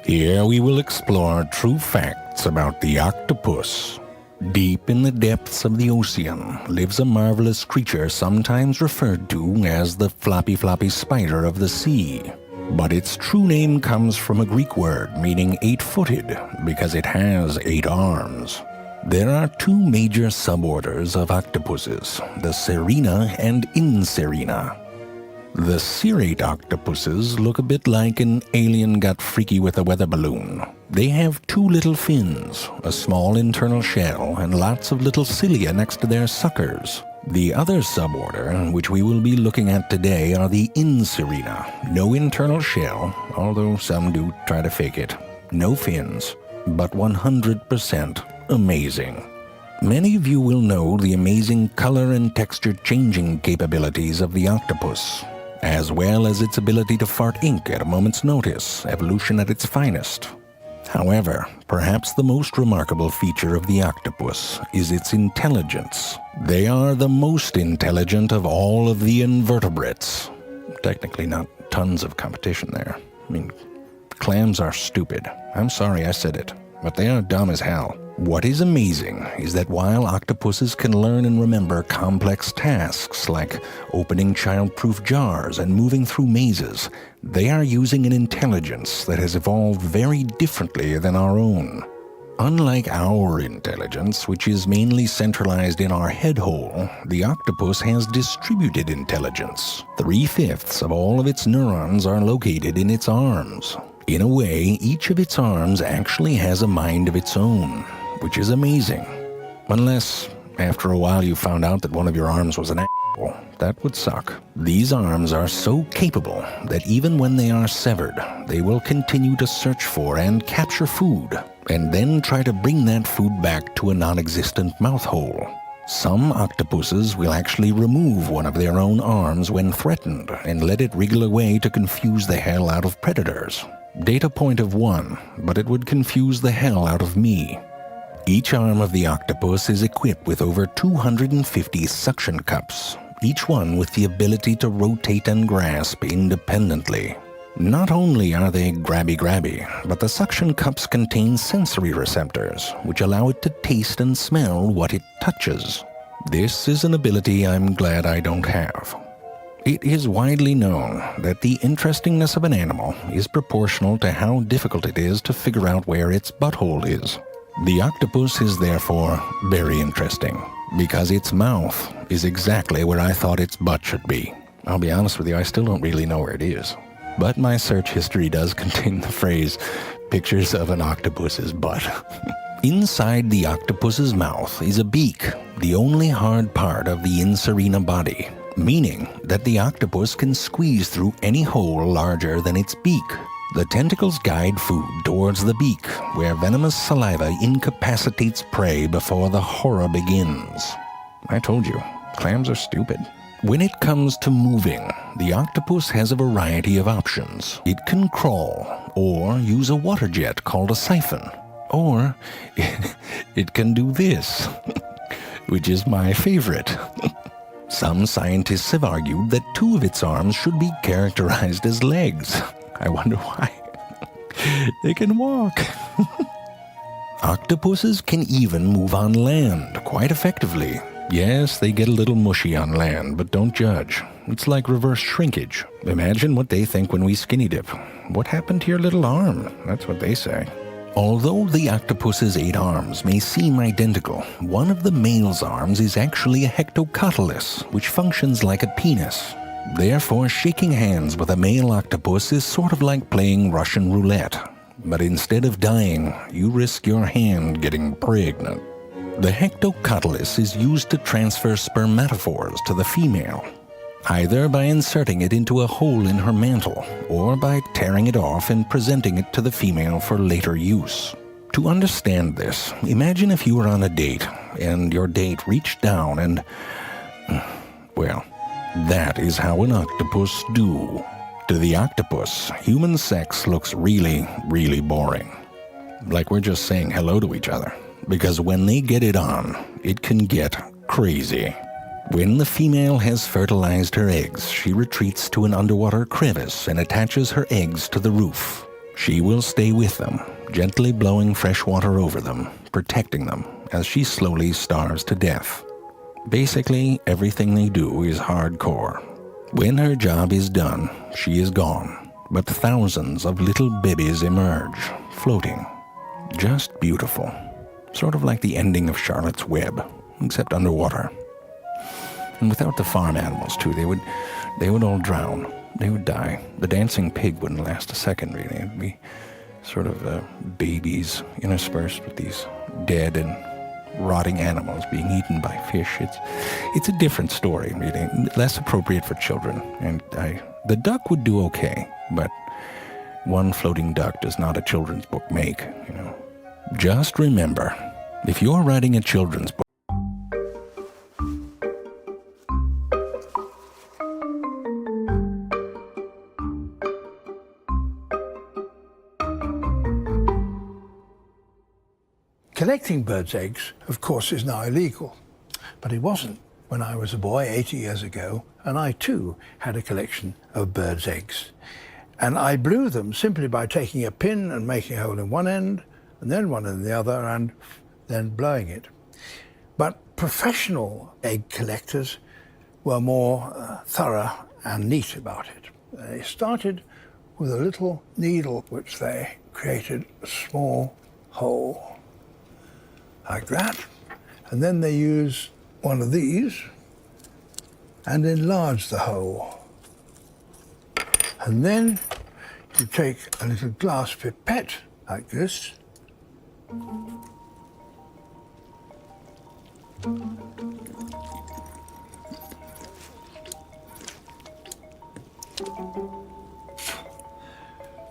Here we will explore true facts about the octopus. Deep in the depths of the ocean lives a marvelous creature sometimes referred to as the floppy spider of the sea. But its true name comes from a Greek word meaning 8-footed because it has 8 arms. There are 2 major suborders of octopuses, the Serina and Inserina. The cirrate octopuses look a bit like an alien got freaky with a weather balloon. They have 2 little fins, a small internal shell, and lots of little cilia next to their suckers. The other suborder, which we will be looking at today, are the Inserina. No internal shell, although some do try to fake it. No fins, but 100% amazing. Many of you will know the amazing color and texture changing capabilities of the octopus, as well as its ability to fart ink at a moment's notice, evolution at its finest. However, perhaps the most remarkable feature of the octopus is its intelligence. They are the most intelligent of all of the invertebrates. Technically not tons of competition there. I mean, clams are stupid. I'm sorry I said it, but they are dumb as hell. What is amazing is that while octopuses can learn and remember complex tasks like opening child-proof jars and moving through mazes, they are using an intelligence that has evolved very differently than our own. Unlike our intelligence, which is mainly centralized in our head hole, the octopus has distributed intelligence. 3/5 of all of its neurons are located in its arms. In a way, each of its arms actually has a mind of its own, which is amazing. Unless, after a while, you found out that one of your arms was an asshole. That would suck. These arms are so capable that even when they are severed, they will continue to search for and capture food, and then try to bring that food back to a non-existent mouth hole. Some octopuses will actually remove one of their own arms when threatened and let it wriggle away to confuse the hell out of predators. Data point of 1, but it would confuse the hell out of me. Each arm of the octopus is equipped with over 250 suction cups, each one with the ability to rotate and grasp independently. Not only are they grabby, but the suction cups contain sensory receptors, which allow it to taste and smell what it touches. This is an ability I'm glad I don't have. It is widely known that the interestingness of an animal is proportional to how difficult it is to figure out where its butthole is. The octopus is therefore very interesting, because its mouth is exactly where I thought its butt should be. I'll be honest with you, I still don't really know where it is. But my search history does contain the phrase, pictures of an octopus's butt. Inside the octopus's mouth is a beak, the only hard part of the Inserina body, meaning that the octopus can squeeze through any hole larger than its beak. The tentacles guide food towards the beak, where venomous saliva incapacitates prey before the horror begins. I told you, clams are stupid. When it comes to moving, the octopus has a variety of options. It can crawl, or use a water jet called a siphon, or it can do this, which is my favorite. Some scientists have argued that 2 of its arms should be characterized as legs. I wonder why. They can walk. Octopuses can even move on land quite effectively. Yes, they get a little mushy on land, but don't judge. It's like reverse shrinkage. Imagine what they think when we skinny dip. What happened to your little arm? That's what they say. Although the octopus's 8 arms may seem identical, one of the male's arms is actually a hectocotylus, which functions like a penis. Therefore, shaking hands with a male octopus is sort of like playing Russian roulette. But instead of dying, you risk your hand getting pregnant. The hectocotylus is used to transfer spermatophores to the female, either by inserting it into a hole in her mantle or by tearing it off and presenting it to the female for later use. To understand this, imagine if you were on a date and your date reached down and, well, that is how an octopus do. To the octopus, human sex looks really, really boring. Like we're just saying hello to each other. Because when they get it on, it can get crazy. When the female has fertilized her eggs, she retreats to an underwater crevice and attaches her eggs to the roof. She will stay with them, gently blowing fresh water over them, protecting them as she slowly starves to death. Basically, everything they do is hardcore. When her job is done, she is gone, but thousands of little babies emerge, floating. Just beautiful. Sort of like the ending of Charlotte's Web, except underwater. And without the farm animals, too, they would all drown. They would die. The dancing pig wouldn't last a second, really. It'd be sort of babies interspersed with these dead and rotting animals being eaten by fish. It's a different story, really, less appropriate for children. And the duck would do okay, but one floating duck does not a children's book make, you know. Just remember, if you're writing a children's book, collecting birds' eggs, of course, is now illegal, but it wasn't when I was a boy 80 years ago, and I too had a collection of birds' eggs. And I blew them simply by taking a pin and making a hole in one end, and then one in the other, and then blowing it. But professional egg collectors were more thorough and neat about it. They started with a little needle which they created a small hole like that, and then they use one of these and enlarge the hole. And then you take a little glass pipette like this,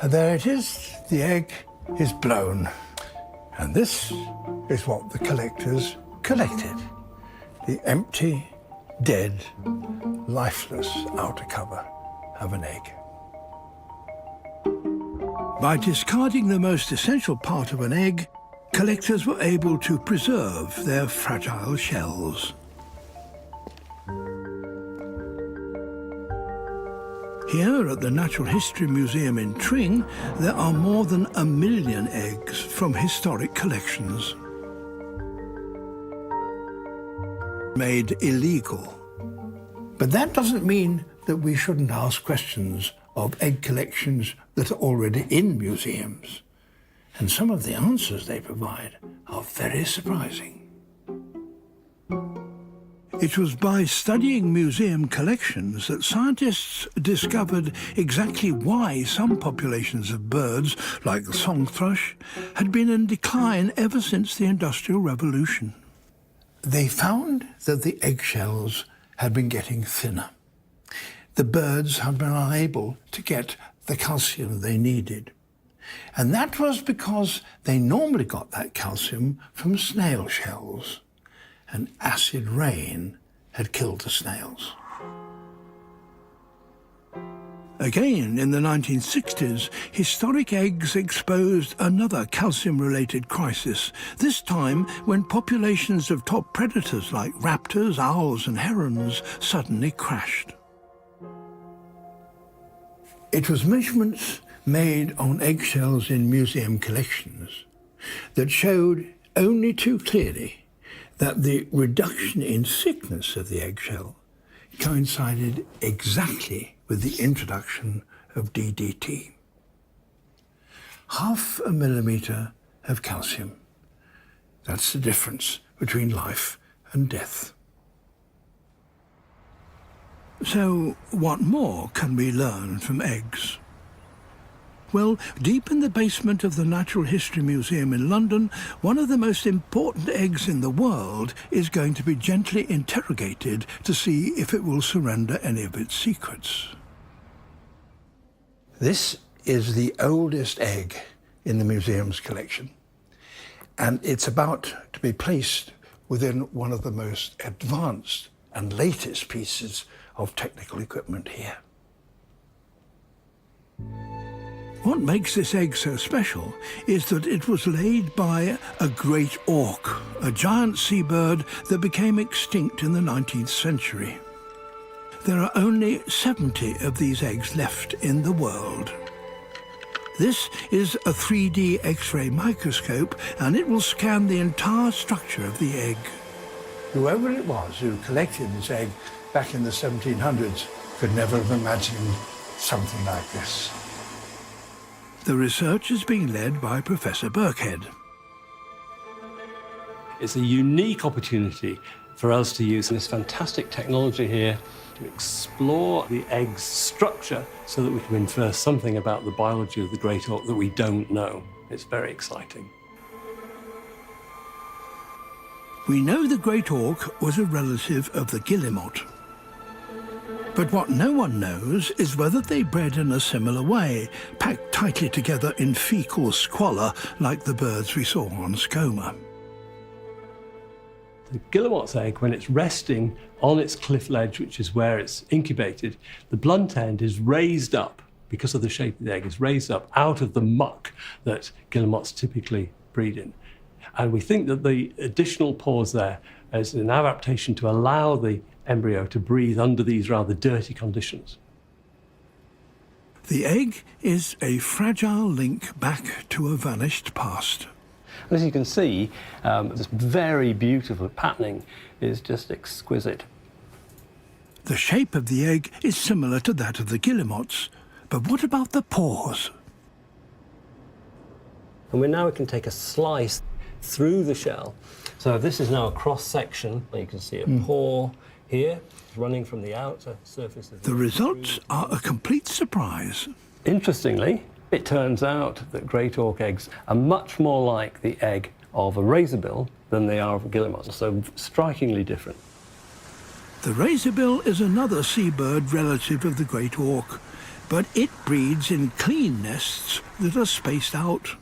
and there it is, the egg is blown. And this is what the collectors collected, the empty, dead, lifeless outer cover of an egg. By discarding the most essential part of an egg, collectors were able to preserve their fragile shells. Here at the Natural History Museum in Tring, there are more than 1 million eggs from historic collections. Made illegal. But that doesn't mean that we shouldn't ask questions of egg collections that are already in museums. And some of the answers they provide are very surprising. It was by studying museum collections that scientists discovered exactly why some populations of birds, like the song thrush, had been in decline ever since the Industrial Revolution. They found that the eggshells had been getting thinner. The birds had been unable to get the calcium they needed. And that was because they normally got that calcium from snail shells. And acid rain had killed the snails. Again, in the 1960s, historic eggs exposed another calcium-related crisis, this time when populations of top predators like raptors, owls and herons suddenly crashed. It was measurements made on eggshells in museum collections that showed only too clearly that the reduction in thickness of the eggshell coincided exactly with the introduction of DDT. 0.5 millimeter of calcium. That's the difference between life and death. So what more can we learn from eggs? Well, deep in the basement of the Natural History Museum in London, one of the most important eggs in the world is going to be gently interrogated to see if it will surrender any of its secrets. This is the oldest egg in the museum's collection, and it's about to be placed within one of the most advanced and latest pieces of technical equipment here. What makes this egg so special is that it was laid by a great auk, a giant seabird that became extinct in the 19th century. There are only 70 of these eggs left in the world. This is a 3D X-ray microscope, and it will scan the entire structure of the egg. Whoever it was who collected this egg back in the 1700s could never have imagined something like this. The research is being led by Professor Birkhead. It's a unique opportunity for us to use this fantastic technology here to explore the egg's structure so that we can infer something about the biology of the great auk that we don't know. It's very exciting. We know the great auk was a relative of the guillemot. But what no one knows is whether they bred in a similar way, packed tightly together in fecal squalor like the birds we saw on Skomer. The guillemot's egg, when it's resting on its cliff ledge, which is where it's incubated, the blunt end is raised up, because of the shape of the egg, is raised up out of the muck that guillemots typically breed in. And we think that the additional pores there is an adaptation to allow the embryo to breathe under these rather dirty conditions. The egg is a fragile link back to a vanished past. As you can see, this very beautiful patterning is just exquisite. The shape of the egg is similar to that of the guillemots. But what about the pores? And now we can take a slice through the shell. So this is now a cross-section. You can see a pore here, running from the outer surface of The results are a complete surprise. Interestingly, it turns out that great auk eggs are much more like the egg of a razorbill than they are of a guillemot, so strikingly different. The razorbill is another seabird relative of the great auk, but it breeds in clean nests that are spaced out.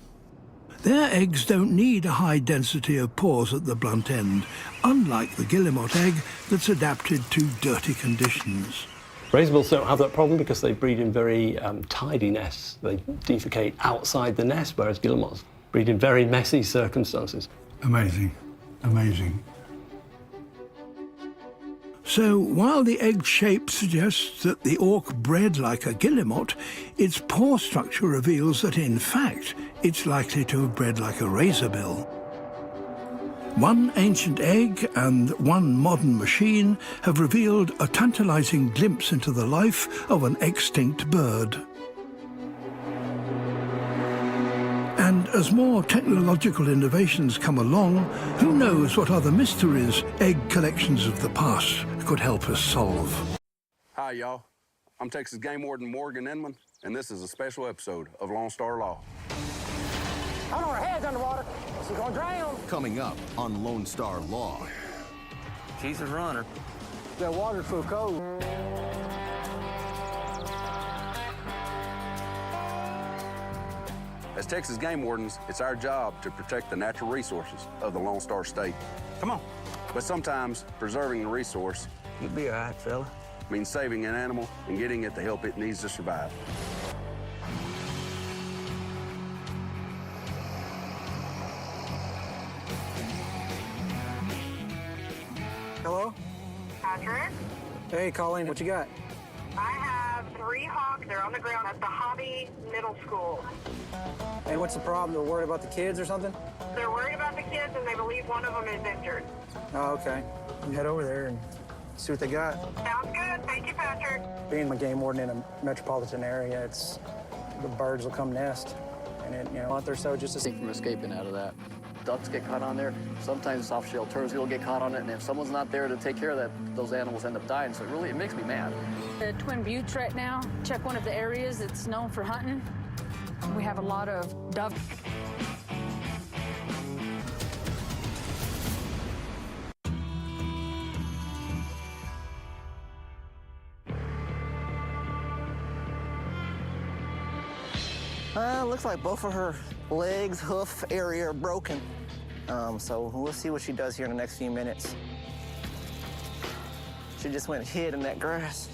Their eggs don't need a high density of pores at the blunt end, unlike the guillemot egg that's adapted to dirty conditions. Razorbills don't have that problem because they breed in very tidy nests. They defecate outside the nest, whereas guillemots breed in very messy circumstances. Amazing, amazing. So while the egg shape suggests that the auk bred like a guillemot, its pore structure reveals that in fact it's likely to have bred like a razorbill. One ancient egg and one modern machine have revealed a tantalizing glimpse into the life of an extinct bird. And as more technological innovations come along, who knows what other mysteries egg collections of the past could help us solve. Hi, y'all. I'm Texas Game Warden Morgan Inman, and this is a special episode of Lone Star Law. Hold on, our heads underwater. She's gonna drown. Coming up on Lone Star Law. She's a runner. That water's so cold. As Texas Game Wardens, it's our job to protect the natural resources of the Lone Star State. Come on. But sometimes preserving the resource You'll be all right, fella. means saving an animal and getting it the help it needs to survive. Hello? Patrick, Hey, Colleen, what you got? I have 3 hawks. They're on the ground at the Hobby Middle School. Hey, what's the problem? They're worried about the kids or something? They're worried about the kids, and they believe one of them is injured. Oh, okay. Head over there and see what they got. Sounds good. Thank you, Patrick. Being a game warden in a metropolitan area, the birds will come nest. And a month or so just to see. From escaping out of that. Ducks get caught on there. Sometimes soft-shell turtles will get caught on it, and if someone's not there to take care of that, those animals end up dying. So it makes me mad. The Twin Buttes right now, check one of the areas that's known for hunting. We have a lot of dove. Looks like both of her legs, hoof area are broken. So we'll see what she does here in the next few minutes. She just went and hid in that grass.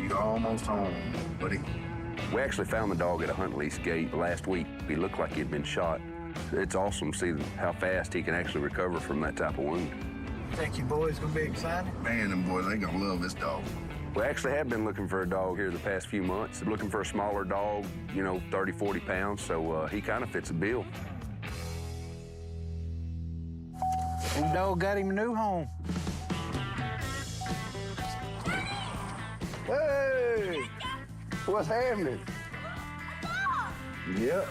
You're almost home, buddy. We actually found the dog at a hunt lease gate last week. He looked like he'd been shot. it's awesome to see how fast he can actually recover from that type of wound. Think you boys gonna be excited? Man, them boys, they gonna love this dog. We actually have been looking for a dog here the past few months, looking for a smaller dog, 30, 40 pounds, so he kind of fits the bill. And dog got him a new home. Hey! What's happening? Yep.